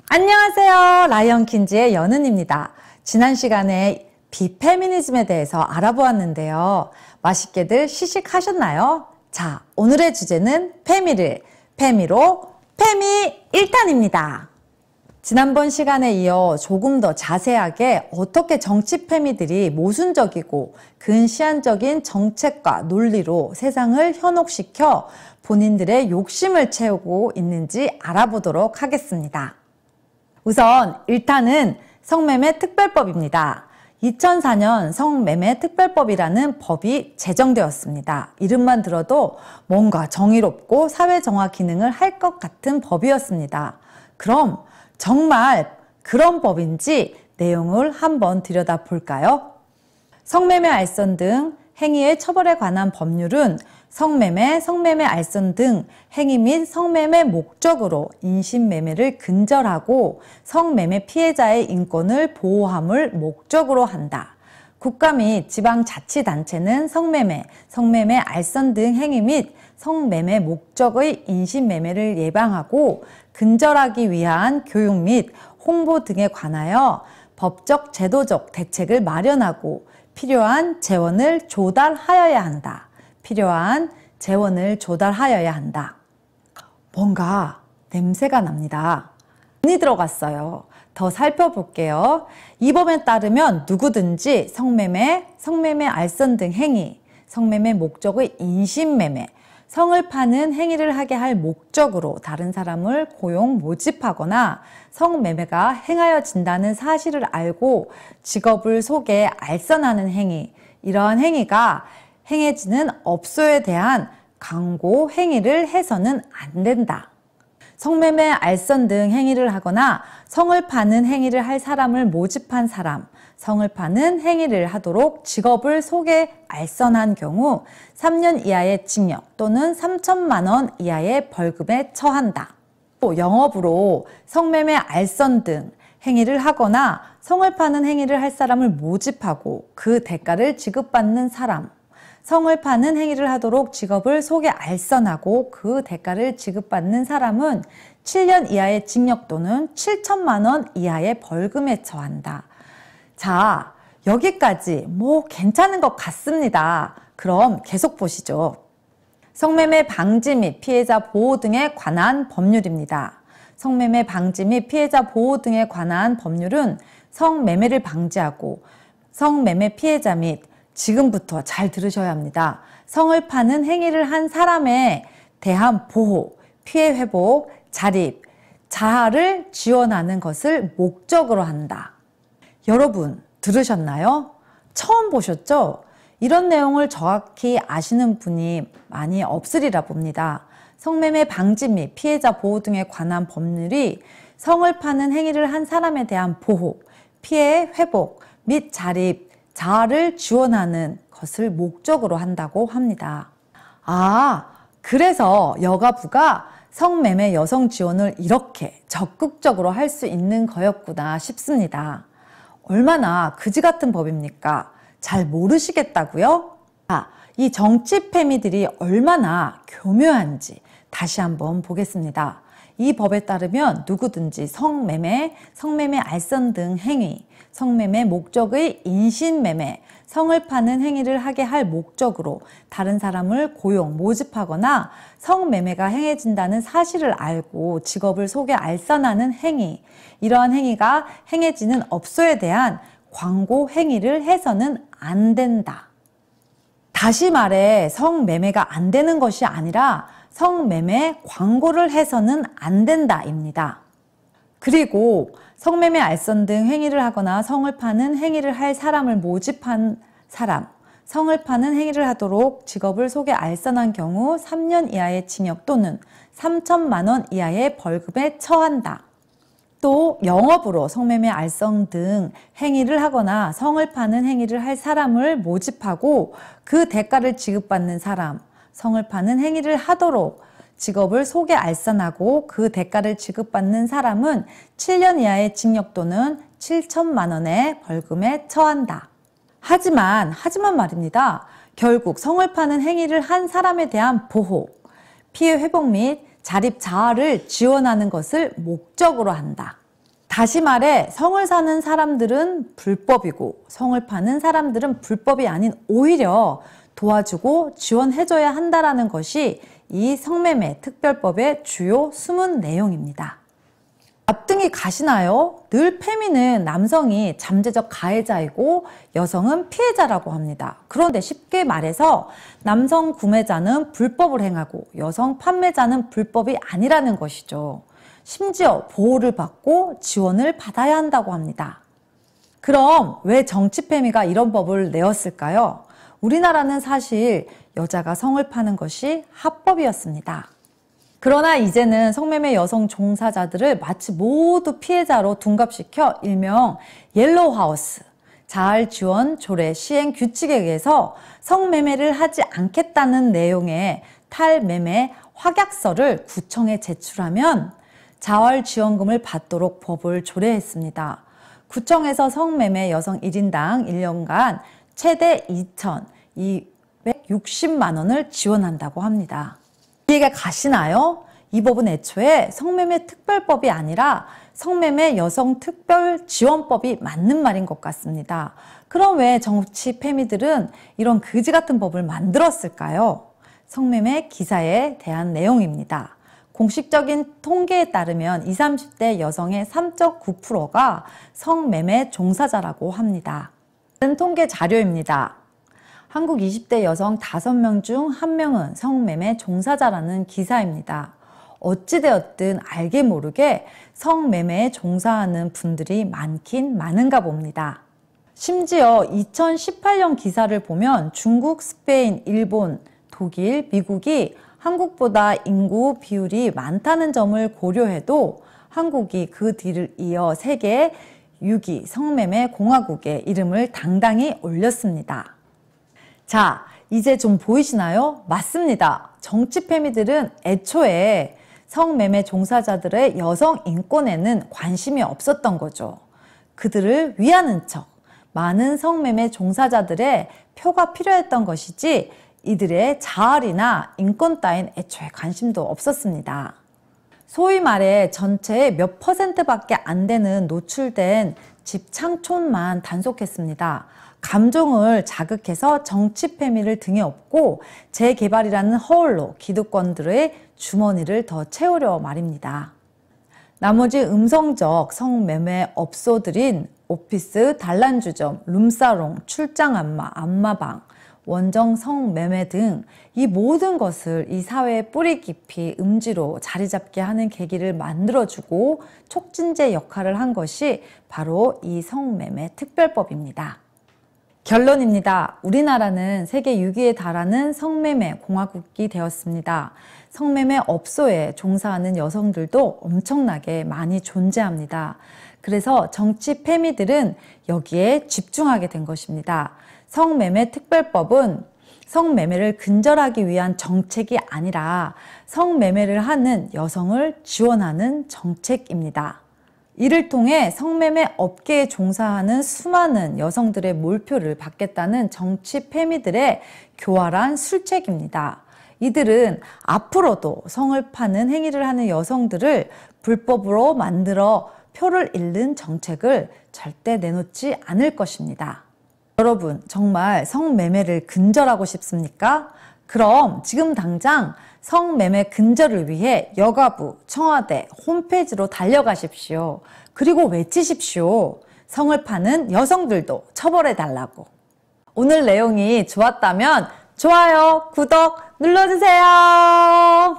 안녕하세요. 라이언킨즈의 연은입니다. 지난 시간에 비페미니즘에 대해서 알아보았는데요. 맛있게들 시식하셨나요? 자, 오늘의 주제는 페미로 페미 1탄입니다. 지난번 시간에 이어 조금 더 자세하게 어떻게 정치 페미들이 모순적이고 근시안적인 정책과 논리로 세상을 현혹시켜 본인들의 욕심을 채우고 있는지 알아보도록 하겠습니다. 우선 1탄은 성매매 특별법입니다. 2004년 성매매 특별법이라는 법이 제정되었습니다. 이름만 들어도 뭔가 정의롭고 사회정화 기능을 할 것 같은 법이었습니다. 그럼 정말 그런 법인지 내용을 한번 들여다볼까요? 성매매, 알선 등 행위의 처벌에 관한 법률은 성매매, 알선 등 행위 및 성매매 목적으로 인신매매를 근절하고 성매매 피해자의 인권을 보호함을 목적으로 한다. 국가 및 지방자치단체는 성매매, 알선 등 행위 및 성매매 목적의 인신매매를 예방하고 근절하기 위한 교육 및 홍보 등에 관하여 법적, 제도적 대책을 마련하고 필요한 재원을 조달하여야 한다. 뭔가 냄새가 납니다. 돈이 들어갔어요. 더 살펴볼게요. 이 법에 따르면 누구든지 성매매, 알선 등 행위, 성매매 목적의 인신매매, 성을 파는 행위를 하게 할 목적으로 다른 사람을 고용, 모집하거나 성매매가 행하여진다는 사실을 알고 직업을 속여 알선하는 행위, 이러한 행위가 행해지는 업소에 대한 광고 행위를 해서는 안 된다. 성매매, 알선 등 행위를 하거나 성을 파는 행위를 할 사람을 모집한 사람, 성을 파는 행위를 하도록 직업을 속여 알선한 경우 3년 이하의 징역 또는 3천만 원 이하의 벌금에 처한다. 또 영업으로 성매매, 알선 등 행위를 하거나 성을 파는 행위를 할 사람을 모집하고 그 대가를 지급받는 사람, 성을 파는 행위를 하도록 직업을 속여 알선하고 그 대가를 지급받는 사람은 7년 이하의 징역 또는 7천만 원 이하의 벌금에 처한다. 자, 여기까지 괜찮은 것 같습니다. 그럼 계속 보시죠. 성매매 방지 및 피해자 보호 등에 관한 법률입니다. 성매매 방지 및 피해자 보호 등에 관한 법률은 성매매를 방지하고 성매매 피해자 및 지금부터 잘 들으셔야 합니다. 성을 파는 행위를 한 사람에 대한 보호, 피해 회복, 자립, 자아를 지원하는 것을 목적으로 한다. 여러분 들으셨나요? 처음 보셨죠? 이런 내용을 정확히 아시는 분이 많이 없으리라 봅니다. 성매매 방지 및 피해자 보호 등에 관한 법률이 성을 파는 행위를 한 사람에 대한 보호, 피해 회복 및 자립, 자아를 지원하는 것을 목적으로 한다고 합니다. 그래서 여가부가 성매매 여성 지원을 이렇게 적극적으로 할 수 있는 거였구나 싶습니다. 얼마나 그지 같은 법입니까? 잘 모르시겠다고요? 이 정치 페미들이 얼마나 교묘한지 다시 한번 보겠습니다. 이 법에 따르면 누구든지 성매매, 알선 등 행위, 성매매 목적의 인신매매, 성을 파는 행위를 하게 할 목적으로 다른 사람을 고용, 모집하거나 성매매가 행해진다는 사실을 알고 직업을 속여 알선하는 행위, 이러한 행위가 행해지는 업소에 대한 광고 행위를 해서는 안 된다. 다시 말해 성매매가 안 되는 것이 아니라 성매매 광고를 해서는 안 된다입니다. 그리고 성매매, 알선 등 행위를 하거나 성을 파는 행위를 할 사람을 모집한 사람, 성을 파는 행위를 하도록 직업을 속여 알선한 경우 3년 이하의 징역 또는 3천만 원 이하의 벌금에 처한다. 또 영업으로 성매매, 알선 등 행위를 하거나 성을 파는 행위를 할 사람을 모집하고 그 대가를 지급받는 사람, 성을 파는 행위를 하도록 직업을 속여 알선하고 그 대가를 지급받는 사람은 7년 이하의 징역 또는 7천만 원의 벌금에 처한다. 하지만 말입니다. 결국 성을 파는 행위를 한 사람에 대한 보호, 피해 회복 및 자립 자아를 지원하는 것을 목적으로 한다. 다시 말해 성을 사는 사람들은 불법이고 성을 파는 사람들은 불법이 아닌 오히려 도와주고 지원해줘야 한다라는 것이 이 성매매 특별법의 주요 숨은 내용입니다. 앞등이 가시나요? 늘 페미는 남성이 잠재적 가해자이고 여성은 피해자라고 합니다. 그런데 쉽게 말해서 남성 구매자는 불법을 행하고 여성 판매자는 불법이 아니라는 것이죠. 심지어 보호를 받고 지원을 받아야 한다고 합니다. 그럼 왜 정치페미가 이런 법을 내었을까요? 우리나라는 사실 여자가 성을 파는 것이 합법이었습니다. 그러나 이제는 성매매 여성 종사자들을 마치 모두 피해자로 둔갑시켜 일명 옐로우하우스, 자활 지원 조례 시행 규칙에 의해서 성매매를 하지 않겠다는 내용의 탈매매 확약서를 구청에 제출하면 자활 지원금을 받도록 법을 조례했습니다. 구청에서 성매매 여성 1인당 1년간 최대 2,260만 원을 지원한다고 합니다. 이해가 가시나요? 이 법은 애초에 성매매 특별법이 아니라 성매매 여성 특별 지원법이 맞는 말인 것 같습니다. 그럼 왜 정치 페미들은 이런 그지 같은 법을 만들었을까요? 성매매 기사에 대한 내용입니다. 공식적인 통계에 따르면 20, 30대 여성의 3.9%가 성매매 종사자라고 합니다. 다른 통계 자료입니다. 한국 20대 여성 5명 중 1명은 성매매 종사자라는 기사입니다. 어찌되었든 알게 모르게 성매매에 종사하는 분들이 많긴 많은가 봅니다. 심지어 2018년 기사를 보면 중국, 스페인, 일본, 독일, 미국이 한국보다 인구 비율이 많다는 점을 고려해도 한국이 그 뒤를 이어 세계 6위 성매매 공화국의 이름을 당당히 올렸습니다. 자, 이제 좀 보이시나요? 맞습니다. 정치 페미들은 애초에 성매매 종사자들의 여성 인권에는 관심이 없었던 거죠. 그들을 위하는 척, 많은 성매매 종사자들의 표가 필요했던 것이지 이들의 자활이나 인권 따윈 애초에 관심도 없었습니다. 소위 말해 전체의 몇 %밖에 안 되는 노출된 집 창촌만 단속했습니다. 감정을 자극해서 정치 페미를 등에 업고 재개발이라는 허울로 기득권들의 주머니를 더 채우려 말입니다. 나머지 음성적 성매매 업소들인 오피스, 단란주점, 룸사롱, 출장 안마, 안마방, 원정 성매매 등 이 모든 것을 이 사회의 뿌리 깊이 음지로 자리 잡게 하는 계기를 만들어주고 촉진제 역할을 한 것이 바로 이 성매매 특별법입니다. 결론입니다. 우리나라는 세계 6위에 달하는 성매매 공화국이 되었습니다. 성매매 업소에 종사하는 여성들도 엄청나게 많이 존재합니다. 그래서 정치 페미들은 여기에 집중하게 된 것입니다. 성매매 특별법은 성매매를 근절하기 위한 정책이 아니라 성매매를 하는 여성을 지원하는 정책입니다. 이를 통해 성매매 업계에 종사하는 수많은 여성들의 몰표를 받겠다는 정치 페미들의 교활한 술책입니다. 이들은 앞으로도 성을 파는 행위를 하는 여성들을 불법으로 만들어 표를 잃는 정책을 절대 내놓지 않을 것입니다. 여러분, 정말 성매매를 근절하고 싶습니까? 그럼 지금 당장 성매매 근절을 위해 여가부, 청와대 홈페이지로 달려가십시오. 그리고 외치십시오. 성을 파는 여성들도 처벌해달라고. 오늘 내용이 좋았다면 좋아요, 구독 눌러주세요.